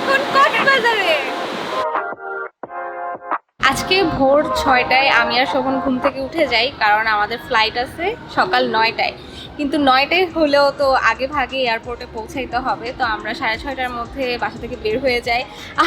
এখন কক্সবাজারে। আজকে ভোর 6টায় আমি আর শোভন ঘুম থেকে উঠে যাই, কারণ আমাদের ফ্লাইট আছে সকাল 9টায়। কিন্তু 9টায় হলেও তো আগে ভাগে এয়ারপোর্টে পৌঁছাইতে হবে, তো আমরা 6:30টার মধ্যে বাসা থেকে বের হয়ে যাই।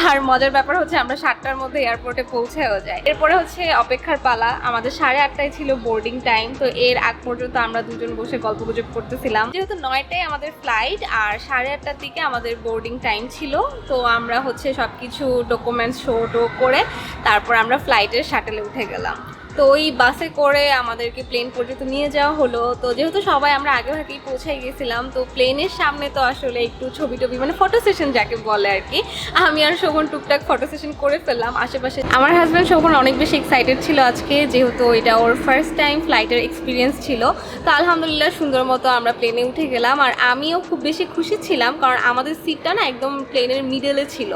আর মজার ব্যাপার হচ্ছে আমরা 7টার মধ্যে এয়ারপোর্টে পৌঁছেও যাই। এরপরে হচ্ছে অপেক্ষার পালা। আমাদের 8:30টায় ছিল বোর্ডিং টাইম, তো এর আগ পর্যন্ত আমরা দুজন বসে গল্পগুজব করতেছিলাম। যেহেতু 9টায় আমাদের ফ্লাইট আর 8:30টার দিকে আমাদের বোর্ডিং টাইম ছিল, তো আমরা হচ্ছে সব কিছু ডকুমেন্টস শো করে তারপর আমরা ফ্লাইটের শাটেলে উঠে গেলাম। তো ওই বাসে করে আমাদেরকে প্লেন পর্যন্ত নিয়ে যাওয়া হলো। তো যেহেতু সবাই আমরা আগে ভাগেই পৌঁছাই গেছিলাম, তো প্লেনের সামনে তো আসলে একটু ছবি টবি মানে ফটো সেশন যাকে বলে আর কি, আমি আর শোভন টুকটাক ফটো সেশন করে ফেললাম আশেপাশে। আমার হাজব্যান্ড শোভন অনেক বেশি এক্সাইটেড ছিল আজকে, যেহেতু এটা ওর ফার্স্ট টাইম ফ্লাইটের এক্সপিরিয়েন্স ছিল। তো আলহামদুলিল্লাহ সুন্দর মতো আমরা প্লেনে উঠে গেলাম। আর আমিও খুব বেশি খুশি ছিলাম, কারণ আমাদের সিটটা না একদম প্লেনের মিডলে ছিল।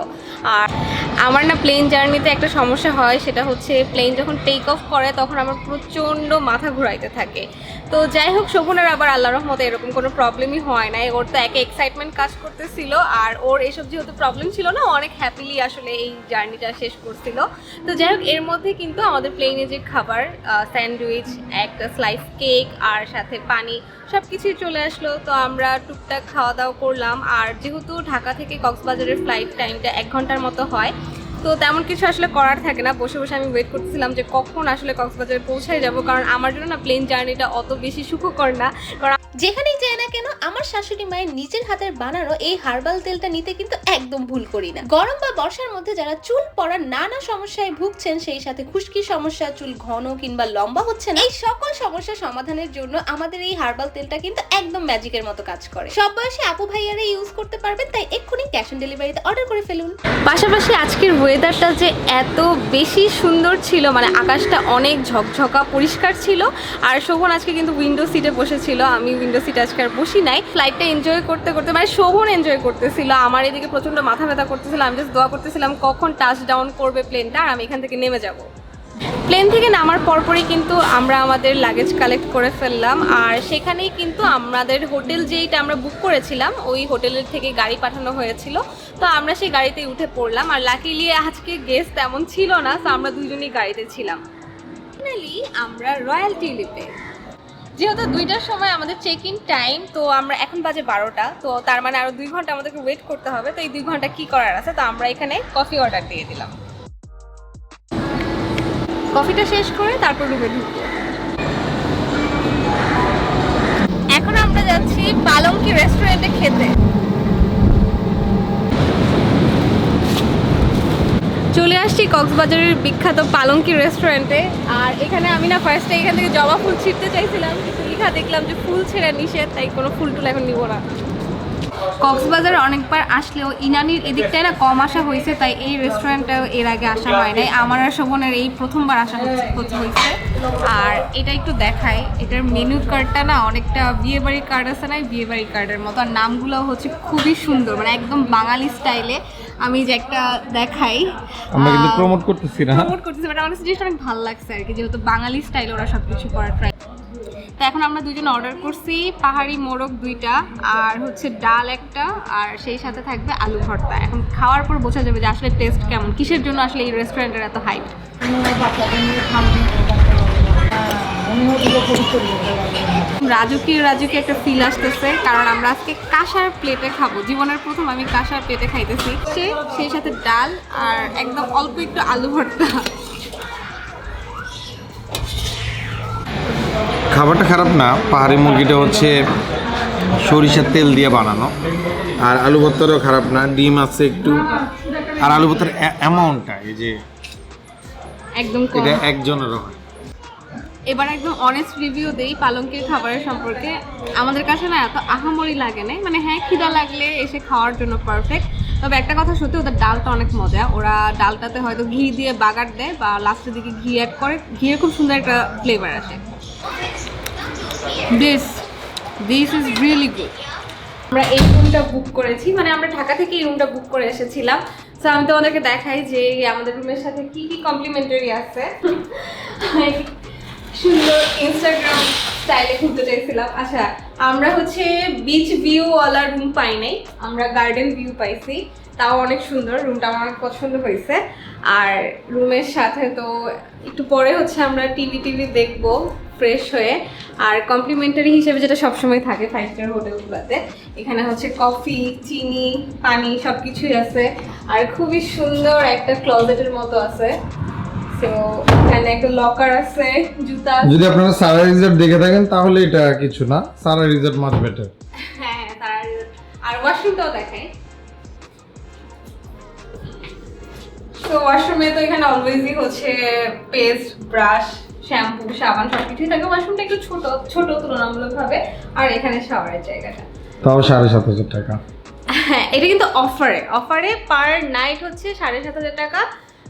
আর আমার না প্লেন জার্নিতে একটা সমস্যা হয়, সেটা হচ্ছে প্লেন যখন টেক অফ করে তখন আমার প্রচণ্ড মাথা ঘুরাইতে থাকে। তো যাই হোক, শোভনের আবার আল্লাহর রহমতে এরকম কোনো প্রবলেমই হয় নাই। ওর তো একে এক্সাইটমেন্ট কাজ করতেছিল, আর ওর এসব যেহেতু প্রবলেম ছিল না, অনেক হ্যাপিলি আসলে এই জার্নিটা শেষ করছিল। তো যাই হোক, এর মধ্যে কিন্তু আমাদের প্লেনে যে খাবার, স্যান্ডউইচ, একটা স্লাইস কেক আর সাথে পানি, সব কিছুই চলে আসলো। তো আমরা টুকটাক খাওয়া দাওয়া করলাম। আর যেহেতু ঢাকা থেকে কক্সবাজারের ফ্লাইট টাইমটা 1 ঘন্টার মতো হয়, তো তেমন কিছু আসলে করার থাকে না। বসে বসে আমি ওয়েট করতেছিলাম যে কখন আসলে কক্সবাজারে পৌঁছায় যাব, কারণ আমার জন্য না প্লেন জার্নিটা অত বেশি সুখকর না। কারণ যেখানেই যাই না কেন আমার শাশুড়ি মায়ের নিজের হাতের বানানো এই হার্বাল তেলটা নিতে কিন্তু একদম ভুল করি না। গরম বা বর্ষার মধ্যে যারা চুল পড়ার নানা সমস্যায় ভুগছেন, সেই সাথে খুশকির সমস্যা, চুল ঘন কিংবা লম্বা হচ্ছে না, এই সকল সমস্যা সমাধানের জন্য আমাদের এই হার্বাল তেলটা কিন্তু একদম ম্যাজিকের মতো কাজ করে। সব বয়সী আপু ভাইয়ারা ইউজ করতে পারবেন, তাই এক্ষুনি ক্যাশ অন ডেলিভারিতে অর্ডার করে ফেলুন। পাশাপাশি আজকের ওয়েদারটা যে এত বেশি সুন্দর ছিল, মানে আকাশটা অনেক ঝকঝকা পরিষ্কার ছিল। আর শোভন আজকে কিন্তু উইন্ডো সিটে বসেছিল, আমি উইন্ডো সিটে আজকে আর বসি নাই। ফ্লাইটটা এনজয় করতে করতে মানে শোভন এনজয় করতেছিল, আমার এদিকে প্রচণ্ড মাথা ব্যথা করতেছিল। আমি জাস্ট দোয়া করতেছিলাম কখন টাচ ডাউন করবে প্লেনটা আর আমি এখান থেকে নেমে যাব। প্লেন থেকে নামার পরপরই কিন্তু আমরা আমাদের লাগেজ কালেক্ট করে ফেললাম। আর সেখানেই কিন্তু আমাদের হোটেল যেইটা আমরা বুক করেছিলাম, ওই হোটেলের থেকে গাড়ি পাঠানো হয়েছিল। তো আমরা সেই গাড়িতেই উঠে পড়লাম। আর লাকিলি আজকে গেস্ট তেমন ছিল না, তো আমরা দুজনেই গাড়িতে ছিলাম। ফাইনালি আমরা রয়্যাল টিউলিপে, যেহেতু 2টার সময় আমাদের চেক ইন টাইম, তো আমরা এখন বাজে 12টা, তো তার মানে আরও 2 ঘন্টা আমাদেরকে ওয়েট করতে হবে। তো এই 2 ঘন্টা কী করার আছে, তো আমরা এখানে কফি অর্ডার দিয়ে দিলাম। কফিটা শেষ করে তারপর রুমে ঢুকবো। এখন আমরা যাচ্ছি পালঙ্কি রেস্টুরেন্টে খেতে। চলে আসছি কক্সবাজারের বিখ্যাত পালঙ্কি রেস্টুরেন্টে। আর এখানে আমি না ফার্স্টে এখান থেকে জবা ফুল ছিঁড়তে চাইছিলাম, কিন্তু লেখা দেখলাম যে ফুল ছেঁড়া নিষেধ, তাই কোনো ফুল টুল এখন নিব না। কক্সবাজার অনেকবার আসলেও ইনানির এদিকটায় না কম আসা হয়েছে, তাই এই রেস্টুরেন্টটাও এর আগে আসা হয় নাই। আমার আর শোভনের এই প্রথমবার আসা হয়েছে। আর এটা একটু দেখাই, এটার মেনু কার্ডটা না অনেকটা বিয়েবাড়ির কার্ড আছে না, বিয়েবাড়ির কার্ডের মতো। আর নামগুলো হচ্ছে খুবই সুন্দর, মানে একদম বাঙালি স্টাইলে। আমি যে একটা দেখাই, আমরা কিন্তু প্রমোট করতেছি না, বাট আমার জিনিসটা অনেক ভালো লাগছে আর কি, যেহেতু বাঙালি স্টাইলে ওরা সব কিছু করার ট্রাই। তো এখন আমরা দুজন অর্ডার করছি পাহাড়ি মোরগ 2টা, আর হচ্ছে ডাল একটা, আর সেই সাথে থাকবে আলু ভর্তা। এখন খাওয়ার পর বোঝা যাবে যে আসলে টেস্ট কেমন, কিসের জন্য আসলে এই রেস্টুরেন্টের এত হাইপ। রাজুকি একটা ফিল আসতেছে, কারণ আমরা আজকে কাঁসার প্লেটে খাবো। জীবনের প্রথম আমি কাঁসার প্লেটে খাইতেছি, সেই সাথে ডাল আর একদম অল্প একটু আলু ভর্তা। খাবারটা খারাপ না। পাহাড়ি মুরগিটা হচ্ছে সরিষার তেল দিয়ে বানানো, আর আলু ভর্তাটাও খারাপ না। ডিম আছে একটু, আর আলু ভর্তার অ্যামাউন্টটা এই যে একদম কম, এটা একজনেরও হয়। এবার একদম অনেস্ট রিভিউ দেই পালঙ্কের খাবারের সম্পর্কে। আমাদের কাছে না এত আহামরি লাগে না, মানে হ্যাঁ খিদা লাগলে এসে খাওয়ার জন্য পারফেক্ট। তবে একটা কথা সত্যি, ওদের ডালটা অনেক মজা। ওরা ডালটাতে হয়তো ঘি দিয়ে বাগার দেয় বা লাস্টের দিকে ঘি অ্যাড করে, ঘিয়ের খুব সুন্দর একটা ফ্লেভার আসে। This is really good. আমরা এই রুমটা বুক করেছি, মানে আমরা ঢাকা থেকে এই রুমটা বুক করে এসেছিলাম। তো আমি তোমাদেরকে দেখাই যে আমাদের রুমের সাথে কি কি কমপ্লিমেন্টারি আছে। সুন্দর ইনস্টাগ্রাম স্টাইলে ঘুরতে চাইছিলাম। আচ্ছা, আমরা হচ্ছে বিচ ভিউ ওয়ালা রুম পাই নাই, আমরা গার্ডেন ভিউ পাইছি। তাও অনেক সুন্দর, রুমটা আমার অনেক পছন্দ হয়েছে। আর রুমের সাথে তো একটু পরে হচ্ছে আমরা টিভি দেখবো ফ্রেশ হয়ে। আর কমপ্লিমেন্টারি হিসেবে যেটা সবসময় থাকে 5 স্টার হোটেলগুলোতে, এখানে হচ্ছে কফি, চিনি, পানি সব কিছুই আছে। আর খুবই সুন্দর একটা ক্লোজেটের মতো আছে। তো এখানে একটা লকার আছে, জুতা আছে। যদি আপনারা সারা রিসর্ট দেখে থাকেন তাহলে এটা কিছু না, সারা রিসর্ট মাছ বেটার। হ্যাঁ, আর ওয়াশরুমটাও দেখাই। তো ওয়াশরুমে তো এখানে অলওয়েজই হচ্ছে পেস্ট, ব্রাশ, শ্যাম্পু, সাবান সবকিছুই থাকে। ওয়াশরুমটা একটু ছোট তুলনামূলকভাবে। আর এখানে শাওয়ারের জায়গাটা তাও 7,500 টাকা। হ্যাঁ, এটা কিন্তু অফারে পার নাইট হচ্ছে 7,500 টাকা।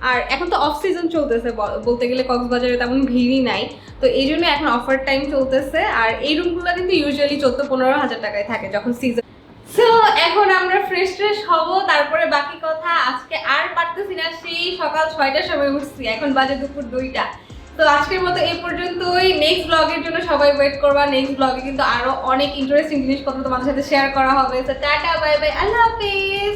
আর এখন তো অফ সিজন চলতেছে, বলতে গেলে কক্সবাজারে তেমন ভিড়ই নাই, তো এই জন্য এখন অফার টাইম চলতেছে। আর এই রুমগুলো কিন্তু ইউজুয়ালি 14-15 হাজার টাকায় থাকে যখন সিজন। সো এখন আমরা ফ্রেশ হব, তারপরে বাকি কথা। আজকে আর পারতেছি না, সেই সকাল 6টার সময় উঠছি, এখন বাজে দুপুর 2টা। তো আজকের মতো এই পর্যন্তই। নেক্সট ব্লগের জন্য সবাই ওয়েট করবা। নেক্সট ব্লগে কিন্তু আরো অনেক ইন্টারেস্টিং জিনিসপত্র তোমাদের সাথে শেয়ার করা হবে। তো টাটা, বাই বাই, আল্লাহ হাফেজ।